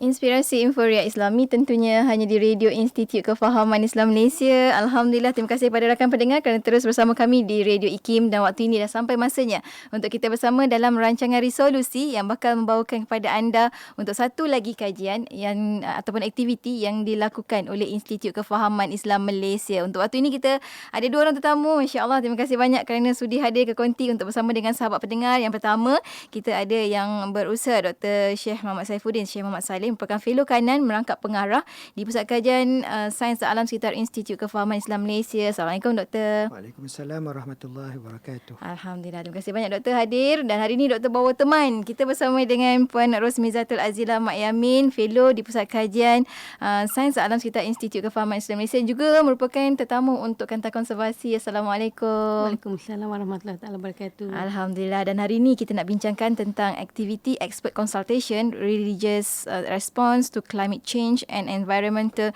Inspirasi Inforia Islami tentunya hanya di Radio Institut Kefahaman Islam Malaysia. Alhamdulillah, terima kasih kepada rakan pendengar kerana terus bersama kami di Radio IKIM, dan waktu ini dah sampai masanya untuk kita bersama dalam rancangan resolusi yang bakal membawakan kepada anda untuk satu lagi kajian yang ataupun aktiviti yang dilakukan oleh Institut Kefahaman Islam Malaysia. Untuk waktu ini kita ada dua orang tetamu. Insya-Allah, terima kasih banyak kerana sudi hadir ke konti untuk bersama dengan sahabat pendengar. Yang pertama, kita ada yang berusaha Dr. Syekh Muhammad Saifuddin, Syekh Muhammad Salim, merupakan fellow kanan merangkap pengarah di Pusat Kajian Sains dan Alam Sekitar Institut Kefahaman Islam Malaysia. Assalamualaikum Doktor. Waalaikumsalam warahmatullahi wabarakatuh. Alhamdulillah, terima kasih banyak Doktor hadir. Dan hari ini Doktor bawa teman. Kita bersama dengan Puan Rosmizatul Azila Mak Yamin, fellow di Pusat Kajian Sains dan Alam Sekitar Institut Kefahaman Islam Malaysia, juga merupakan tetamu untuk Kantar Konservasi. Assalamualaikum. Waalaikumsalam warahmatullahi wabarakatuh. Alhamdulillah. Dan hari ini kita nak bincangkan tentang aktiviti expert consultation, religious response to climate change and environmental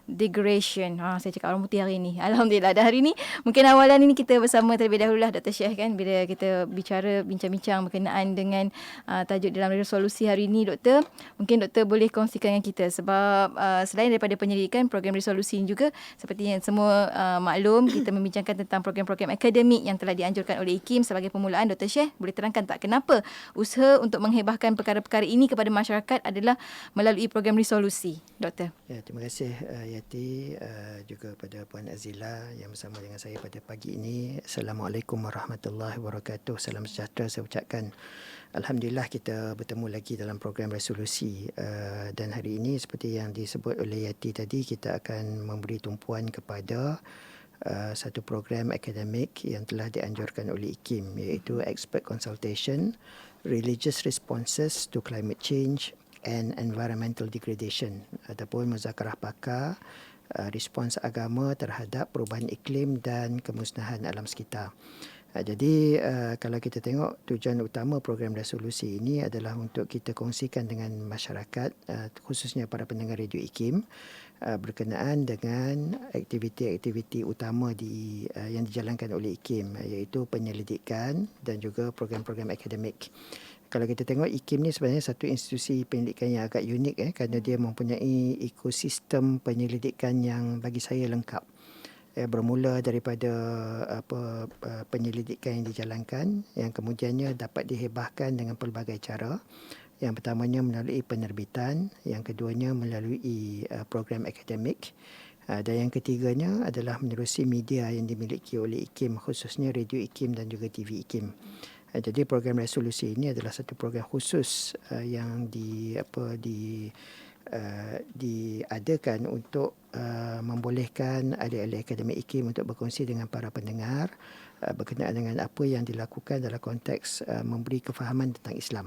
degradation. Saya cakap orang putih hari ini. Alhamdulillah. Dan hari ini, mungkin awalan ini kita bersama terlebih dahululah Dr. Syekh kan, bila kita bincang-bincang berkenaan dengan tajuk dalam resolusi hari ini, Doktor. Mungkin Doktor boleh kongsikan dengan kita sebab selain daripada penyelidikan program resolusi ini juga, seperti yang semua maklum, kita membincangkan tentang program-program akademik yang telah dianjurkan oleh IKIM. Sebagai permulaan, Dr. Syekh boleh terangkan tak kenapa usaha untuk menghebahkan perkara-perkara ini kepada masyarakat adalah melalui program resolusi, Doktor? Ya, terima kasih Yati, juga pada Puan Azila yang bersama dengan saya pada pagi ini. Assalamualaikum warahmatullahi wabarakatuh. Salam sejahtera saya ucapkan. Alhamdulillah kita bertemu lagi dalam program resolusi, dan hari ini seperti yang disebut oleh Yati tadi, kita akan memberi tumpuan kepada satu program akademik yang telah dianjurkan oleh IKIM, iaitu Expert Consultation, Religious Responses to Climate Change and Environmental Degradation, ataupun muzakarah pakar respons agama terhadap perubahan iklim dan kemusnahan alam sekitar. Jadi kalau kita tengok, tujuan utama program resolusi ini adalah untuk kita kongsikan dengan masyarakat, khususnya para pendengar Radio IKIM, berkenaan dengan aktiviti-aktiviti utama yang dijalankan oleh IKIM, iaitu penyelidikan dan juga program-program akademik. Kalau kita tengok, IKIM ni sebenarnya satu institusi penyelidikan yang agak unik, kerana dia mempunyai ekosistem penyelidikan yang bagi saya lengkap. Bermula daripada penyelidikan yang dijalankan, yang kemudiannya dapat dihebahkan dengan pelbagai cara. Yang pertamanya melalui penerbitan, yang keduanya melalui program akademik, dan yang ketiganya adalah menerusi media yang dimiliki oleh IKIM, khususnya Radio IKIM dan juga TV IKIM. Jadi program resolusi ini adalah satu program khusus yang diadakan untuk membolehkan ahli-ahli akademik IKIM untuk berkongsi dengan para pendengar berkenaan dengan apa yang dilakukan dalam konteks memberi kefahaman tentang Islam.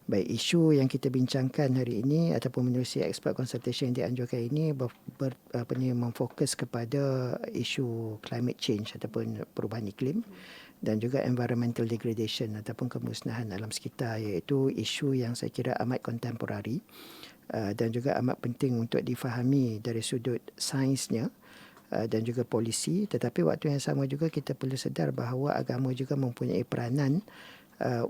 Baik, isu yang kita bincangkan hari ini ataupun menerusi expert consultation yang dianjurkan ini memfokus kepada isu climate change ataupun perubahan iklim, dan juga environmental degradation ataupun kemusnahan alam sekitar, iaitu isu yang saya kira amat kontemporari dan juga amat penting untuk difahami dari sudut sainsnya dan juga polisi. Tetapi waktu yang sama juga kita perlu sedar bahawa agama juga mempunyai peranan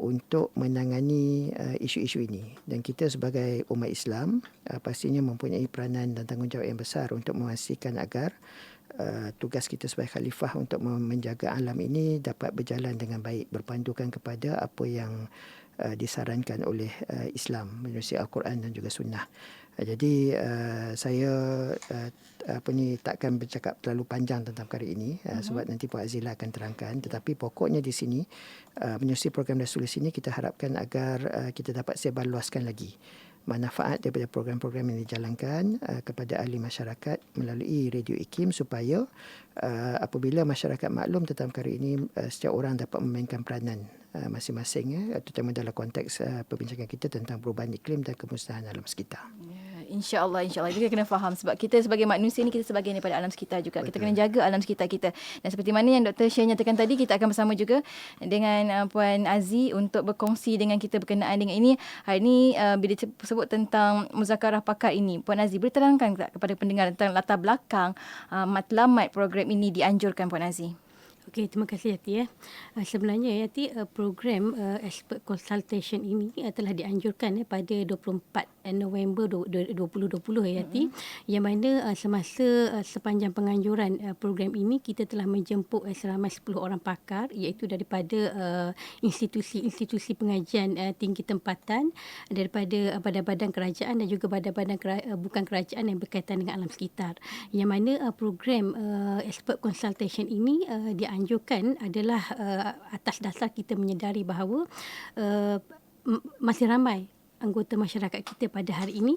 untuk menangani isu-isu ini, dan kita sebagai umat Islam pastinya mempunyai peranan dan tanggungjawab yang besar untuk memastikan agar tugas kita sebagai khalifah untuk menjaga alam ini dapat berjalan dengan baik, berpandukan kepada apa yang disarankan oleh Islam menerusi Al-Quran dan juga Sunnah. Jadi saya takkan bercakap terlalu panjang tentang perkara ini, sebab nanti Puan Azila akan terangkan. Tetapi pokoknya di sini, menerusi program resolusi ini, kita harapkan agar kita dapat sebarluaskan lagi manfaat daripada program-program yang dijalankan kepada ahli masyarakat melalui Radio IKIM, supaya apabila masyarakat maklum tentang perkara ini, setiap orang dapat memainkan peranan masing-masing, terutama dalam konteks perbincangan kita tentang perubahan iklim dan kemusnahan alam sekitar. InsyaAllah kita kena faham, sebab kita sebagai manusia ni, kita sebahagian daripada alam sekitar juga. Betul. Kita kena jaga alam sekitar kita. Dan seperti mana yang Dr. Syekh nyatakan tadi, kita akan bersama juga dengan Puan Azi untuk berkongsi dengan kita berkenaan dengan ini. Hari ini bila sebut tentang muzakarah pakar ini, Puan Azi boleh terangkan tak kepada pendengar tentang latar belakang matlamat program ini dianjurkan, Puan Azi? Okey, terima kasih Yati. Sebenarnya Yati, program expert consultation ini telah dianjurkan pada 24 November 2020 Yati. Yang mana semasa sepanjang penganjuran program ini, kita telah menjemput seramai 10 orang pakar, iaitu daripada institusi-institusi pengajian tinggi tempatan, daripada badan-badan kerajaan dan juga badan-badan bukan kerajaan yang berkaitan dengan alam sekitar. Yang mana program expert consultation ini dianjurkan adalah atas dasar kita menyedari bahawa masih ramai anggota masyarakat kita pada hari ini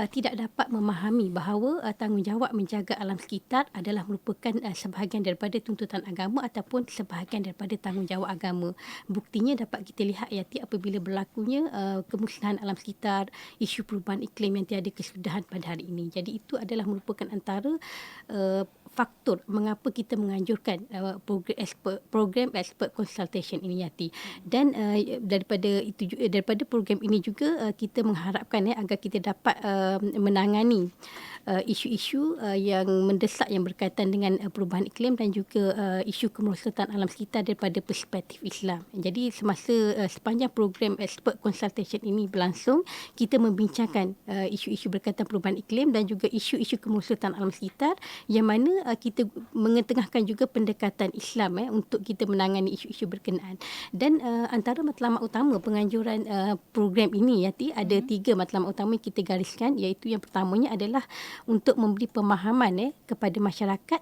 tidak dapat memahami bahawa tanggungjawab menjaga alam sekitar adalah merupakan sebahagian daripada tuntutan agama ataupun sebahagian daripada tanggungjawab agama. Buktinya dapat kita lihat Yati apabila berlakunya kemusnahan alam sekitar, isu perubahan iklim yang tiada kesudahan pada hari ini. Jadi itu adalah merupakan antara faktor mengapa kita menganjurkan program expert consultation ini Yati. Dan daripada program ini juga kita mengharapkan agar kita dapat menangani isu-isu yang mendesak yang berkaitan dengan perubahan iklim dan juga isu kemerosotan alam sekitar daripada perspektif Islam. Jadi semasa sepanjang program expert consultation ini berlangsung, kita membincangkan isu-isu berkaitan perubahan iklim dan juga isu-isu kemerosotan alam sekitar, yang mana kita mengetengahkan juga pendekatan Islam untuk kita menangani isu-isu berkenaan. Dan antara matlamat utama penganjuran program ini Yati, ada 3 matlamat utama yang kita gariskan, iaitu yang pertamanya adalah untuk memberi pemahaman kepada masyarakat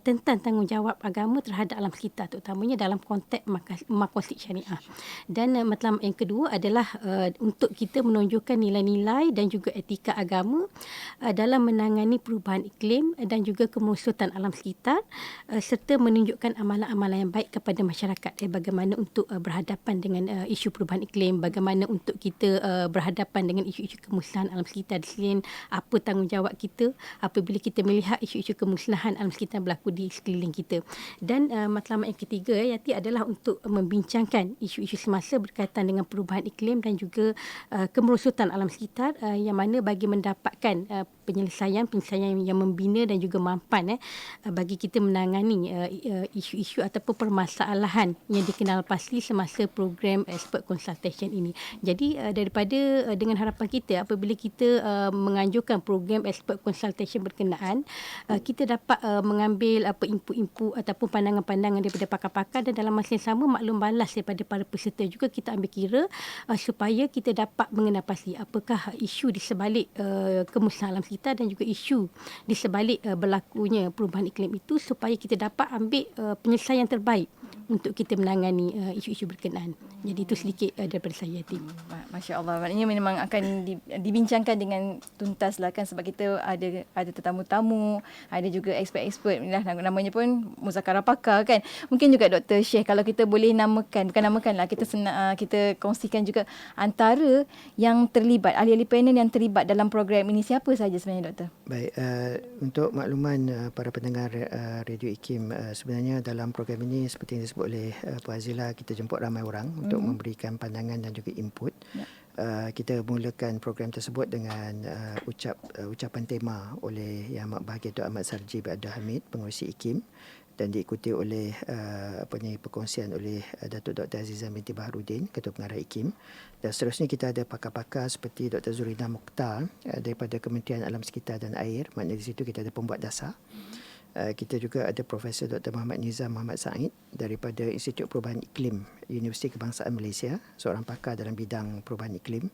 tentang tanggungjawab agama terhadap alam sekitar, terutamanya dalam konteks maqasid syariah. Dan matlamat yang kedua adalah untuk kita menunjukkan nilai-nilai dan juga etika agama dalam menangani perubahan iklim dan juga kemerosotan alam sekitar, serta menunjukkan amalan-amalan yang baik kepada masyarakat, bagaimana untuk berhadapan dengan isu perubahan iklim, bagaimana untuk kita berhadapan dengan isu-isu kemusnahan alam sekitar, di selain apa tanggungjawab kita apabila kita melihat isu-isu kemusnahan alam sekitar berlaku di sekeliling kita. Dan matlamat yang ketiga Yati adalah untuk membincangkan isu-isu semasa berkaitan dengan perubahan iklim dan juga kemerosotan alam sekitar, yang mana bagi mendapatkan penyelesaian yang membina dan juga mampan bagi kita menangani isu-isu ataupun permasalahan yang dikenal pasti semasa program expert consultation ini. Jadi daripada dengan harapan kita apabila kita menganjurkan program expert consultation berkenaan, kita dapat mengambil input-input ataupun pandangan-pandangan daripada pakar-pakar, dan dalam masa yang sama maklum balas daripada para peserta juga kita ambil kira supaya kita dapat mengenal pasti apakah isu di sebalik kemusnahan alam sekitar dan juga isu di sebalik berlakunya perubahan iklim itu, supaya kita dapat ambil penyelesaian terbaik untuk kita menangani isu-isu berkenaan. Jadi itu sedikit daripada saya. Masya Allah, maknanya memang akan dibincangkan dengan tuntas lah kan, sebab kita ada tetamu-tamu, ada juga expert-expert lah, namanya pun muzakarah pakar kan. Mungkin juga Dr. Syekh kalau kita boleh namakan, bukan namakan lah, kita kongsikan juga antara yang terlibat, ahli-ahli panel yang terlibat dalam program ini, siapa saja sebenarnya Doktor? Baik, untuk makluman para pendengar Radio IKIM, sebenarnya dalam program ini seperti yang disebut oleh Puan Azila, kita jemput ramai orang untuk memberikan pandangan dan juga input. Kita mulakan program tersebut dengan ucapan tema oleh Yang Amat Bahagia Dr. Ahmad Sarji bin Abdul Hamid, pengerusi IKIM, dan diikuti oleh perkongsian oleh Datuk Dr. Azizah binti Baharudin, Ketua Pengarah IKIM. Dan seterusnya kita ada pakar-pakar seperti Dr. Zurina Mukhtar daripada Kementerian Alam Sekitar dan Air, maknanya di situ kita ada pembuat dasar. Kita juga ada Profesor Dr. Muhammad Nizam Muhammad Said daripada Institut Perubahan Iklim Universiti Kebangsaan Malaysia, seorang pakar dalam bidang perubahan iklim.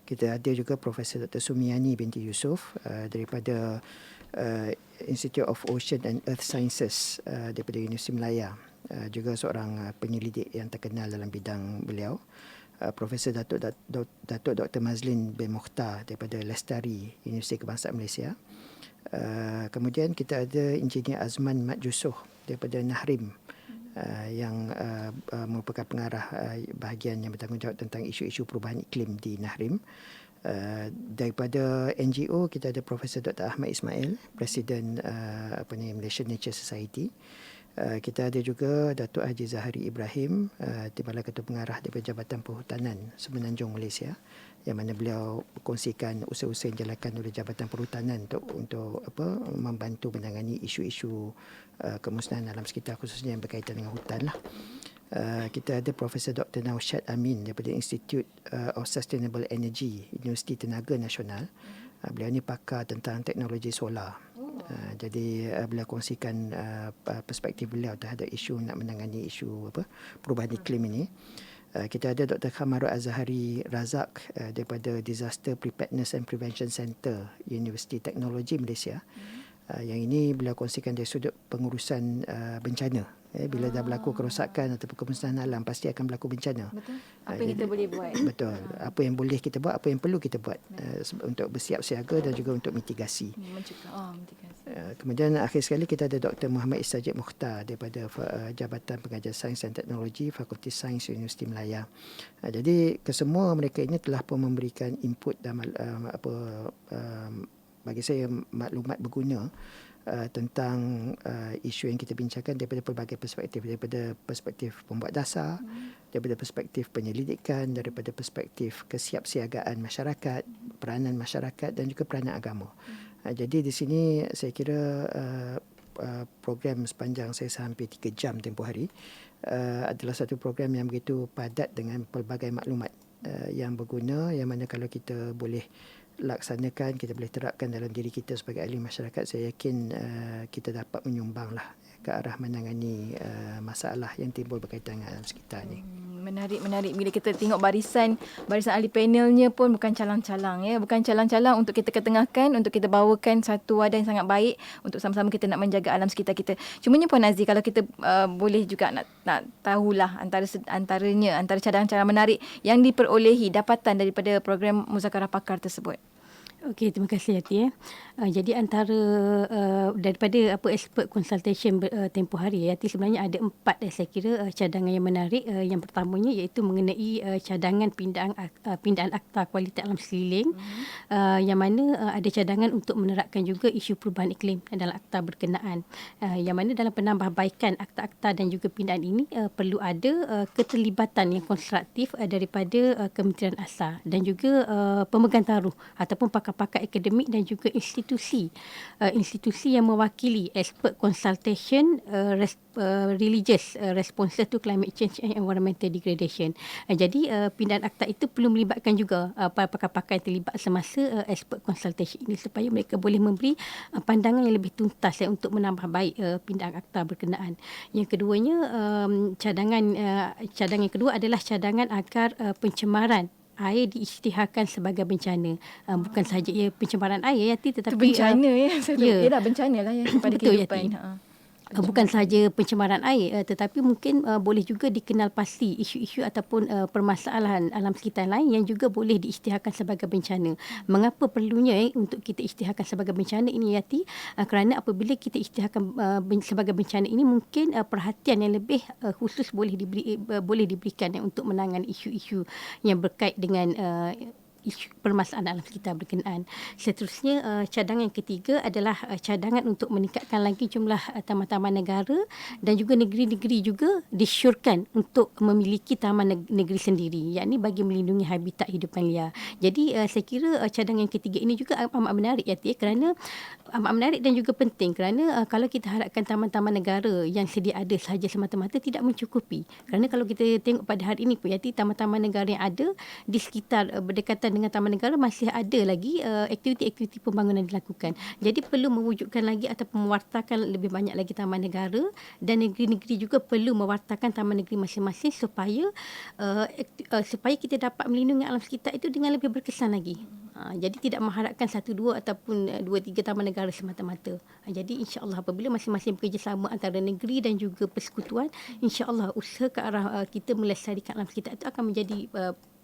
Kita ada juga Profesor Dr. Sumiani binti Yusof daripada Institute of Ocean and Earth Sciences daripada Universiti Melaya, juga seorang penyelidik yang terkenal dalam bidang beliau. Profesor Datuk Dr. Mazlin bin Mukhtar daripada Lestari Universiti Kebangsaan Malaysia. Kemudian kita ada Engineer Azman Mat Jusoh daripada Nahrim, yang merupakan pengarah bahagian yang bertanggungjawab tentang isu-isu perubahan iklim di Nahrim. Daripada NGO kita ada Profesor Dr. Ahmad Ismail, Presiden Malaysian Nature Society. Kita ada juga Datuk Haji Zahari Ibrahim, Timbalan Ketua Pengarah daripada Jabatan Perhutanan Semenanjung Malaysia, yang mana beliau berkongsikan usaha-usaha yang dijalankan oleh Jabatan Perhutanan untuk membantu menangani isu-isu kemusnahan alam sekitar, khususnya yang berkaitan dengan hutan lah. Kita ada Profesor Dr. Naushad Amin daripada Institute of Sustainable Energy, Universiti Tenaga Nasional. Beliau ni pakar tentang teknologi solar. Jadi beliau kongsikan perspektif beliau terhadap isu nak menangani isu perubahan iklim ini. Kita ada Dr. Khamarul Azhari Razak daripada Disaster Preparedness and Prevention Center, Universiti Teknologi Malaysia. Yang ini beliau kongsikan dari sudut pengurusan bencana. Bila dah berlaku kerosakan atau kemusnahan alam, pasti akan berlaku bencana. Betul. Apa yang kita boleh buat? Betul. Apa yang boleh kita buat, apa yang perlu kita buat untuk bersiap siaga dan juga untuk mitigasi. Mencegah. Mitigasi. Kemudian akhir sekali kita ada Dr. Muhammad Istajid Mukhtar daripada Jabatan Pengajar Sains dan Teknologi, Fakulti Sains Universiti Melaya. Jadi kesemua mereka ini telah pun memberikan input dan bagi saya maklumat berguna tentang isu yang kita bincangkan daripada pelbagai perspektif, daripada perspektif pembuat dasar, daripada perspektif penyelidikan, daripada perspektif kesiapsiagaan masyarakat, peranan masyarakat dan juga peranan agama. Jadi di sini saya kira program sepanjang saya hampir 3 jam tempoh hari adalah satu program yang begitu padat dengan pelbagai maklumat yang berguna, yang mana kalau kita boleh laksanakan, kita boleh terapkan dalam diri kita sebagai ahli masyarakat, saya yakin kita dapat menyumbanglah ke arah menangani masalah yang timbul berkaitan dengan alam sekitar ni. Menarik. Bila kita tengok barisan ahli panelnya pun bukan calang-calang, ya. Bukan calang-calang untuk kita ketengahkan, untuk kita bawakan satu wadah yang sangat baik untuk sama-sama kita nak menjaga alam sekitar kita. Cumanya Puan Azzi, kalau kita boleh juga nak tahulah antara cadangan-cadangan menarik yang diperolehi dapatan daripada program Muzakarah Pakar tersebut. Okey, terima kasih Yati. Jadi antara daripada expert consultation tempoh hari, Yati, sebenarnya ada 4 saya kira cadangan yang menarik. Yang pertamanya iaitu mengenai cadangan pindaan akta kualiti alam sekeliling, yang mana ada cadangan untuk menerapkan juga isu perubahan iklim dalam akta berkenaan. Yang mana dalam penambahbaikan akta-akta dan juga pindaan ini perlu ada keterlibatan yang konstruktif daripada Kementerian Asar dan juga pemegang taruh ataupun pakar-pakar akademik dan juga institusi yang mewakili expert consultation religious responses to climate change and environmental degradation. Jadi pindaan akta itu perlu melibatkan juga para pakar-pakar yang terlibat semasa expert consultation ini supaya mereka boleh memberi pandangan yang lebih tuntas untuk menambah baik pindaan akta berkenaan. Yang keduanya, cadangan yang kedua adalah cadangan agar pencemaran air diisytiharkan sebagai bencana. Bukan sahaja pencemaran air, tetapi itu bencana ya. Bencana lah ya kepada betul, kehidupan. Bukan sahaja pencemaran air, tetapi mungkin boleh juga dikenal pasti isu-isu ataupun permasalahan alam sekitar lain yang juga boleh diisytiharkan sebagai bencana. Mengapa perlunya untuk kita isytiharkan sebagai bencana ini, Yati? Kerana apabila kita isytiharkan sebagai bencana ini, mungkin perhatian yang lebih khusus boleh diberikan untuk menangani isu-isu yang berkait dengan isu permasalahan alam sekitar berkenaan. Seterusnya, cadangan yang ketiga adalah cadangan untuk meningkatkan lagi jumlah taman-taman negara dan juga negeri-negeri juga disyorkan untuk memiliki taman negeri sendiri, yakni bagi melindungi habitat hidupan liar. Jadi saya kira cadangan yang ketiga ini juga amat menarik, ya, kerana amat menarik dan juga penting kerana kalau kita harapkan taman-taman negara yang sedia ada sahaja semata-mata tidak mencukupi. Kerana kalau kita tengok pada hari ini pun, ya, taman-taman negara yang ada di sekitar berdekatan dengan taman negara masih ada lagi aktiviti-aktiviti pembangunan dilakukan. Jadi perlu mewujudkan lagi ataupun mewartakan lebih banyak lagi taman negara, dan negeri-negeri juga perlu mewartakan taman negeri masing-masing supaya kita dapat melindungi alam sekitar itu dengan lebih berkesan lagi. Jadi tidak mengharapkan 1, 2 ataupun 2, 3 taman negara semata-mata. Jadi insya-Allah apabila masing-masing bekerjasama antara negeri dan juga persekutuan, insya-Allah usaha ke arah kita melestarikan alam sekitar itu akan menjadi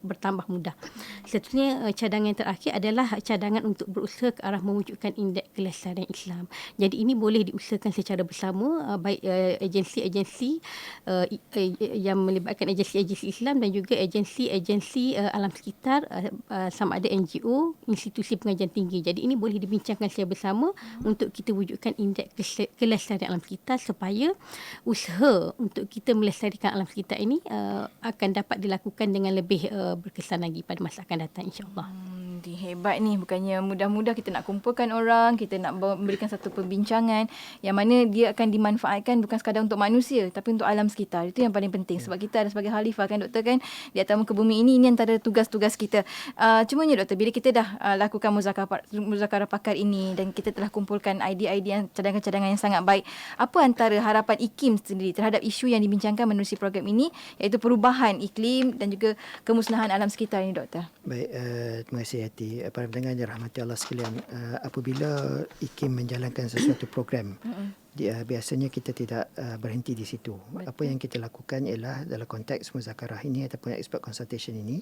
bertambah mudah. Seterusnya cadangan yang terakhir adalah cadangan untuk berusaha ke arah mewujudkan indeks kelestarian Islam. Jadi ini boleh diusahakan secara bersama baik agensi-agensi yang melibatkan agensi-agensi Islam dan juga agensi-agensi alam sekitar, sama ada NGO, institusi pengajian tinggi. Jadi ini boleh dibincangkan secara bersama untuk kita wujudkan indeks kelestarian alam sekitar supaya usaha untuk kita melestarikan alam sekitar ini akan dapat dilakukan dengan lebih berkesan lagi pada masa akan datang, insya-Allah. Hebat ni, bukannya mudah-mudah kita nak kumpulkan orang, kita nak memberikan satu perbincangan yang mana dia akan dimanfaatkan bukan sekadar untuk manusia tapi untuk alam sekitar. Itu yang paling penting sebab kita ada sebagai khalifah kan doktor kan di atas muka bumi ini antara tugas-tugas kita. Cumanya doktor, bila kita dah lakukan muzakarah pakar ini dan kita telah kumpulkan idea-idea, cadangan-cadangan yang sangat baik, apa antara harapan IKIM sendiri terhadap isu yang dibincangkan menerusi program ini, iaitu perubahan iklim dan juga kemusnahan alam sekitar ini doktor? Baik, terima kasih Hati. Para pendengar yang dirahmati Allah sekalian, apabila IKIM menjalankan sesuatu program, biasanya kita tidak berhenti di situ. Betul. Apa yang kita lakukan ialah dalam konteks muzakarah ini ataupun expert consultation ini,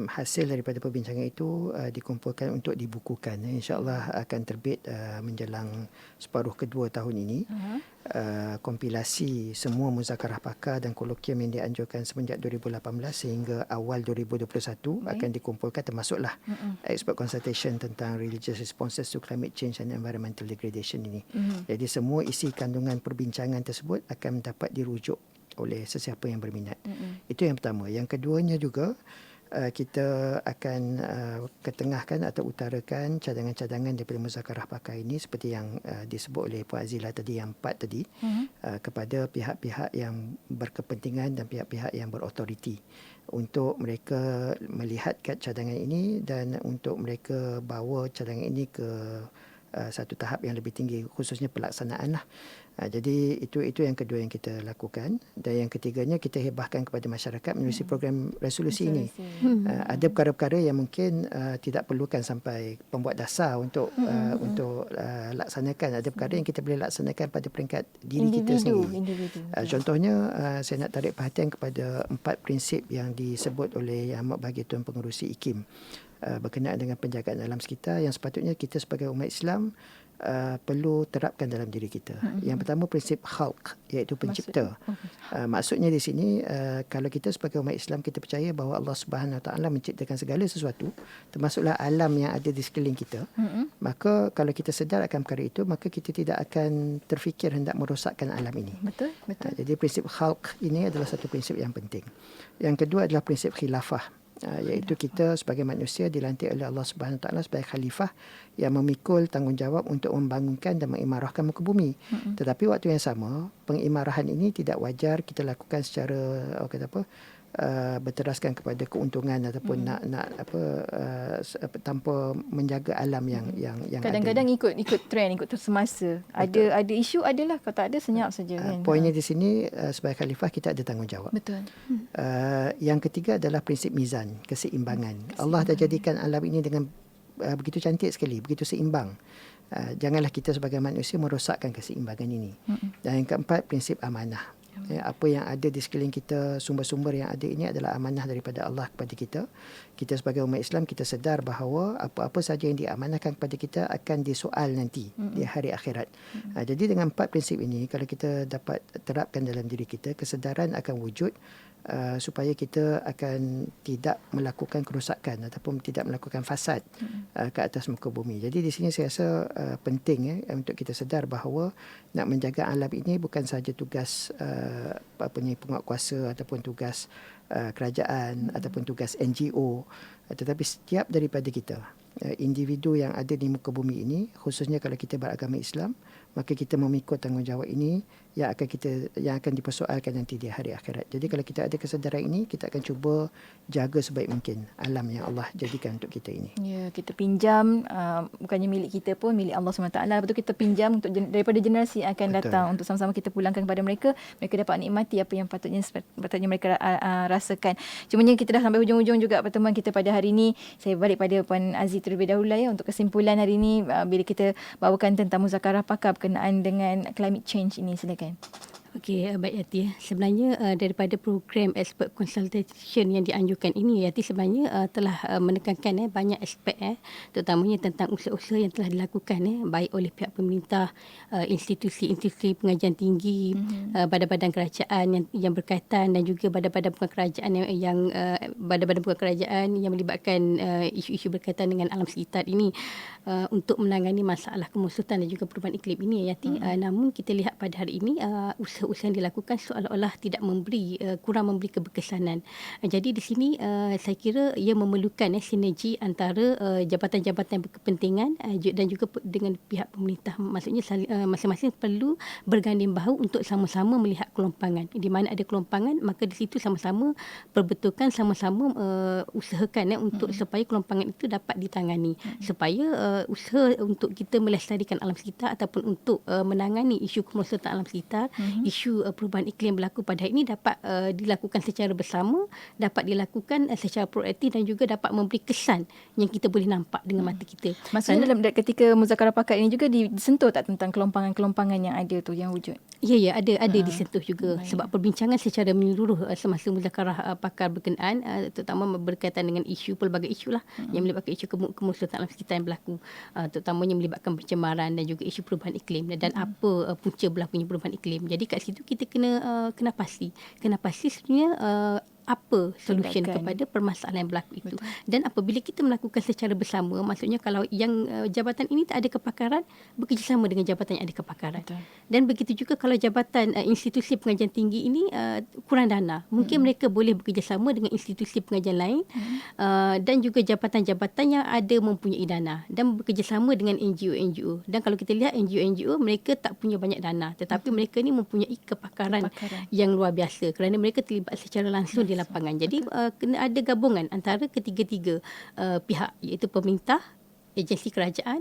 hasil daripada perbincangan itu dikumpulkan untuk dibukukan. InsyaAllah akan terbit menjelang separuh kedua tahun ini. Kompilasi semua muzakarah pakar dan kolokium yang dianjurkan semenjak 2018 sehingga awal 2021 akan dikumpulkan, termasuklah expert consultation tentang religious responses to climate change and environmental degradation ini. Jadi semua isi kandungan perbincangan tersebut akan dapat dirujuk oleh sesiapa yang berminat. Itu yang pertama. Yang keduanya juga, kita akan ketengahkan atau utarakan cadangan-cadangan daripada muzakarah pakar ini seperti yang disebut oleh Puan Azila tadi, yang 4 tadi, kepada pihak-pihak yang berkepentingan dan pihak-pihak yang berautoriti untuk mereka melihat cadangan ini dan untuk mereka bawa cadangan ini ke satu tahap yang lebih tinggi, khususnya pelaksanaan lah. Jadi itu yang kedua yang kita lakukan. Dan yang ketiganya, kita hebahkan kepada masyarakat menerusi program resolusi ini. Ada perkara-perkara yang mungkin tidak perlukan sampai pembuat dasar untuk laksanakan. Ada perkara yang kita boleh laksanakan pada peringkat diri kita sendiri. Contohnya, saya nak tarik perhatian kepada 4 prinsip yang disebut oleh Yang Amat Bahagia Tuan Pengerusi IKIM berkenaan dengan penjagaan alam sekitar yang sepatutnya kita sebagai umat Islam perlu terapkan dalam diri kita. Yang pertama, prinsip khalq, iaitu pencipta. Maksudnya di sini, kalau kita sebagai umat Islam, kita percaya bahawa Allah Subhanahu Wa Taala menciptakan segala sesuatu, termasuklah alam yang ada di sekeliling kita. Maka kalau kita sedar akan perkara itu, maka kita tidak akan terfikir hendak merosakkan alam ini. Betul. Jadi prinsip khalq ini adalah satu prinsip yang penting. Yang kedua adalah prinsip khilafah, iaitu kita sebagai manusia dilantik oleh Allah Subhanahu Wa Taala sebagai khalifah yang memikul tanggungjawab untuk membangunkan dan mengimarahkan muka bumi. Tetapi waktu yang sama, pengimarahan ini tidak wajar kita lakukan secara berteraskan kepada keuntungan ataupun tanpa menjaga alam yang kadang-kadang ada. ikut trend, ikut semasa. Ada isu adalah, kalau tak ada senyap saja kan. Poinnya di sini, sebagai khalifah kita ada tanggungjawab. Betul. Yang ketiga adalah prinsip mizan, keseimbangan. Allah dah jadikan alam ini dengan begitu cantik sekali, begitu seimbang. Janganlah kita sebagai manusia merosakkan keseimbangan ini. Dan yang keempat, prinsip amanah. Apa yang ada di sekeliling kita, sumber-sumber yang ada ini adalah amanah daripada Allah kepada kita. Kita sebagai umat Islam, kita sedar bahawa apa-apa saja yang diamanahkan kepada kita akan disoal nanti di hari akhirat. Jadi dengan 4 prinsip ini, kalau kita dapat terapkan dalam diri kita, kesedaran akan wujud supaya kita akan tidak melakukan kerosakan ataupun tidak melakukan fasad ke atas muka bumi. Jadi di sini saya rasa penting untuk kita sedar bahawa nak menjaga alam ini bukan sahaja tugas penguatkuasa ataupun tugas kerajaan ataupun tugas NGO, tetapi setiap daripada kita, individu yang ada di muka bumi ini, khususnya kalau kita beragama Islam, maka kita memikul tanggungjawab ini yang akan dipersoalkan nanti di hari akhirat. Jadi kalau kita ada kesedaran ini, kita akan cuba jaga sebaik mungkin alam yang Allah jadikan untuk kita ini. Ya, kita pinjam, bukannya milik kita pun, milik Allah SWT. Betul, kita pinjam daripada generasi yang akan datang. Untuk sama-sama kita pulangkan kepada mereka dapat nikmati apa yang patutnya mereka rasakan. Cumanya kita dah sampai hujung-hujung juga pertemuan kita pada hari ini. Saya balik pada Puan Aziz terlebih dahulu ya, untuk kesimpulan hari ini bila kita bawakan tentang muzakarah pakar berkenaan dengan climate change ini. Silakan. Okey, baik Yati. Sebenarnya daripada program expert consultation yang dianjurkan ini, Yati sebenarnya telah menekankan banyak aspek terutamanya tentang usaha-usaha yang telah dilakukan baik oleh pihak pemerintah, institusi-institusi pengajian tinggi, badan-badan kerajaan yang berkaitan dan juga badan-badan bukan kerajaan yang badan-badan bukan kerajaan yang melibatkan isu-isu berkaitan dengan alam sekitar ini untuk menangani masalah kemusutan dan juga perubahan iklim ini Yati. Namun kita lihat pada hari ini usaha-usaha yang dilakukan seolah-olah tidak kurang memberi keberkesanan. Jadi di sini saya kira ia memerlukan sinergi antara jabatan-jabatan berkepentingan dan juga dengan pihak pemerintah. Maksudnya masing-masing perlu berganding bahu untuk sama-sama melihat kelompangan. Di mana ada kelompangan, maka di situ sama-sama perbetulkan, sama-sama usahakan untuk supaya kelompangan itu dapat ditangani. Supaya usaha untuk kita melestarikan alam sekitar ataupun untuk menangani isu kemusutan alam sekitar, isu perubahan iklim berlaku pada hari ini dapat dilakukan secara bersama, dapat dilakukan secara proaktif dan juga dapat memberi kesan yang kita boleh nampak dengan mata kita. Maksudnya dalam ketika muzakarah pakar ini juga disentuh tak tentang kelompangan-kelompangan yang ada tu, yang wujud? Ya, ada disentuh juga. Baik. Sebab perbincangan secara menyeluruh semasa muzakarah pakar berkenaan terutama berkaitan dengan pelbagai isu lah yang melibatkan isu kemusutan alam sekitar yang berlaku, terutamanya melibatkan pencemaran dan juga isu perubahan iklim dan apa punca berlakunya perubahan iklim. Jadi kat situ kita kena pasti sebenarnya apa solution kepada permasalahan yang berlaku itu. Betul. Dan apabila kita melakukan secara bersama, maksudnya kalau yang jabatan ini tak ada kepakaran, bekerjasama dengan jabatan yang ada kepakaran. Betul. Dan begitu juga kalau jabatan institusi pengajian tinggi ini kurang dana, mungkin mereka boleh bekerjasama dengan institusi pengajian lain dan juga jabatan-jabatan yang ada mempunyai dana dan bekerjasama dengan NGO-NGO. Dan kalau kita lihat NGO-NGO, mereka tak punya banyak dana, tetapi mereka ni mempunyai kepakaran yang luar biasa kerana mereka terlibat secara langsung di lapangan. Jadi kena ada gabungan antara ketiga-tiga pihak, iaitu pemerintah, agensi kerajaan,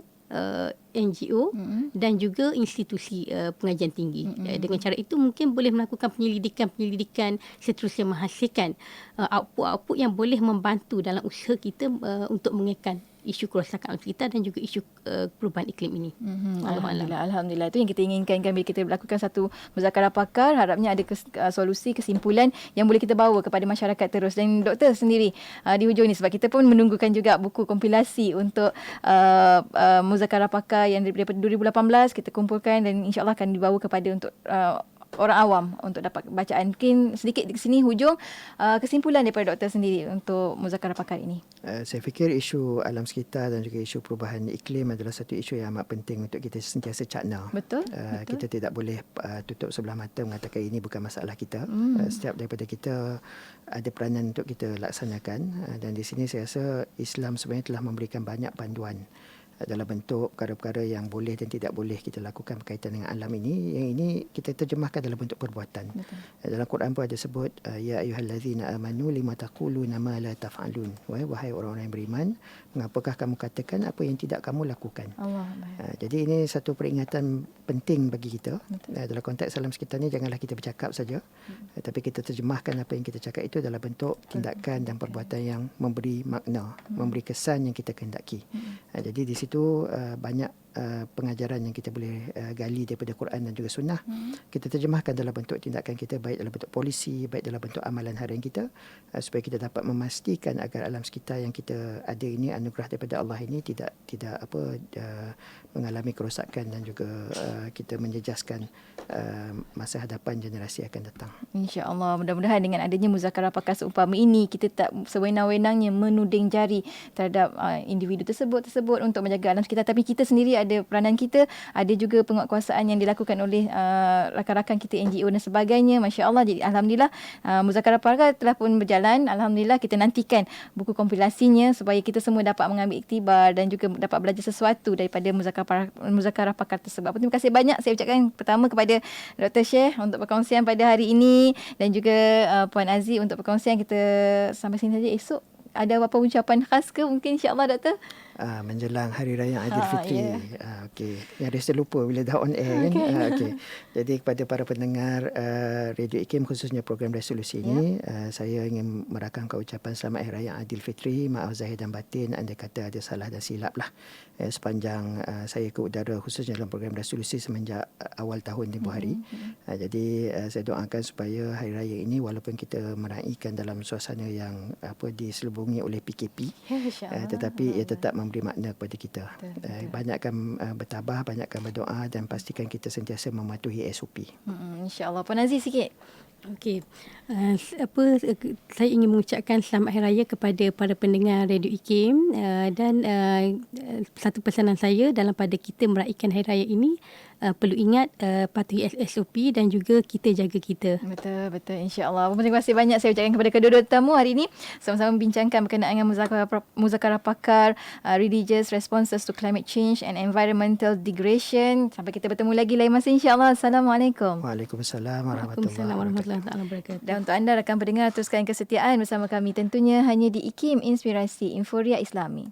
NGO dan juga institusi pengajian tinggi. Dengan cara itu mungkin boleh melakukan penyelidikan seterusnya menghasilkan output yang boleh membantu dalam usaha kita untuk mengekalkan isu kerosakan alam sekitar dan juga isu perubahan iklim ini. Alhamdulillah. Itu yang kita inginkan bila kita melakukan satu muzakarah pakar. Harapnya ada solusi, kesimpulan yang boleh kita bawa kepada masyarakat terus. Dan doktor sendiri di hujung ni, sebab kita pun menunggukan juga buku kompilasi untuk muzakarah pakar yang daripada 2018 kita kumpulkan dan insyaAllah akan dibawa kepada untuk orang awam untuk dapat bacaan. Mungkin sedikit di sini hujung kesimpulan daripada doktor sendiri untuk muzakarah pakar ini. Saya fikir isu alam sekitar dan juga isu perubahan iklim adalah satu isu yang amat penting untuk kita sentiasa cakna. Betul. Kita tidak boleh tutup sebelah mata mengatakan ini bukan masalah kita. Setiap daripada kita ada peranan untuk kita laksanakan, dan di sini saya rasa Islam sebenarnya telah memberikan banyak panduan dalam bentuk perkara-perkara yang boleh dan tidak boleh kita lakukan berkaitan dengan alam ini. Yang ini kita terjemahkan dalam bentuk perbuatan. Betul. Dalam Quran pun ada sebut, ya ayyuhallazina amanu lima taquluna ma la taf'alun. Wahai orang-orang yang beriman, mengapakah kamu katakan apa yang tidak kamu lakukan? Jadi ini satu peringatan penting bagi kita. Dalam konteks alam sekitar ni janganlah kita bercakap saja, tapi kita terjemahkan apa yang kita cakap itu dalam bentuk tindakan dan perbuatan yang memberi makna, memberi kesan yang kita kehendaki. Jadi di situ banyak pengajaran yang kita boleh gali daripada Quran dan juga sunnah. Kita terjemahkan dalam bentuk tindakan kita, baik dalam bentuk polisi, baik dalam bentuk amalan harian kita, supaya kita dapat memastikan agar alam sekitar yang kita ada ini, anugerah daripada Allah ini tidak mengalami kerosakan dan juga kita menjejaskan masa hadapan generasi akan datang. InsyaAllah, mudah-mudahan dengan adanya muzakarah pakar seumpama ini, kita tak sewenang-wenangnya menuding jari terhadap individu tersebut untuk menjaga alam sekitar, tapi kita sendiri ada peranan kita, ada juga penguatkuasaan yang dilakukan oleh rakan-rakan kita NGO dan sebagainya. Masya Allah. Jadi alhamdulillah muzakarah pakar telah pun berjalan. Alhamdulillah, kita nantikan buku kompilasinya supaya kita semua dapat mengambil iktibar dan juga dapat belajar sesuatu daripada muzakarah pakar tersebut. Terima kasih banyak saya ucapkan pertama kepada Dr. Syekh untuk perkongsian pada hari ini dan juga Puan Aziz untuk perkongsian. Kita sampai sini saja. Esok ada apa-apa ucapan khas ke mungkin, insya-Allah doktor? menjelang Hari Raya Aidilfitri. ya. Okey, nyaris terlupa bila dah on air kan. Okey. Jadi kepada para pendengar Radio IKIM khususnya program resolusi ini, saya ingin merakamkan ucapan selamat Hari Raya Aidilfitri. Maaf zahir dan batin andai kata ada salah dan silap lah sepanjang saya ke udara khususnya dalam program resolusi semenjak awal tahun tempoh hari. Jadi saya doakan supaya hari raya ini walaupun kita meraihkan dalam suasana yang diselubungi oleh PKP, tetapi ia tetap memberi makna kepada kita. Banyakkan bertabah, banyakkan berdoa dan pastikan kita sentiasa mematuhi SOP. InsyaAllah. Puan Aziz sikit. Okey. Saya ingin mengucapkan selamat hari raya kepada para pendengar Radio IKIM, dan satu pesanan saya dalam pada kita meraihkan hari raya ini, perlu ingat patuhi SOP dan juga kita jaga kita. Betul, insya-Allah. Terima kasih banyak saya ucapkan kepada kedua-dua tetamu hari ini, sama-sama membincangkan berkenaan dengan muzakarah pakar Religious Responses to Climate Change and Environmental Degradation. Sampai kita bertemu lagi lain masa insya-Allah. Assalamualaikum. Waalaikumsalam Waalaikumsalam warahmatullahi warahmatullahi wabarakatuh. Dan untuk anda rakan pendengar, teruskan kesetiaan bersama kami tentunya hanya di IKIM Inspirasi Inforia Islami.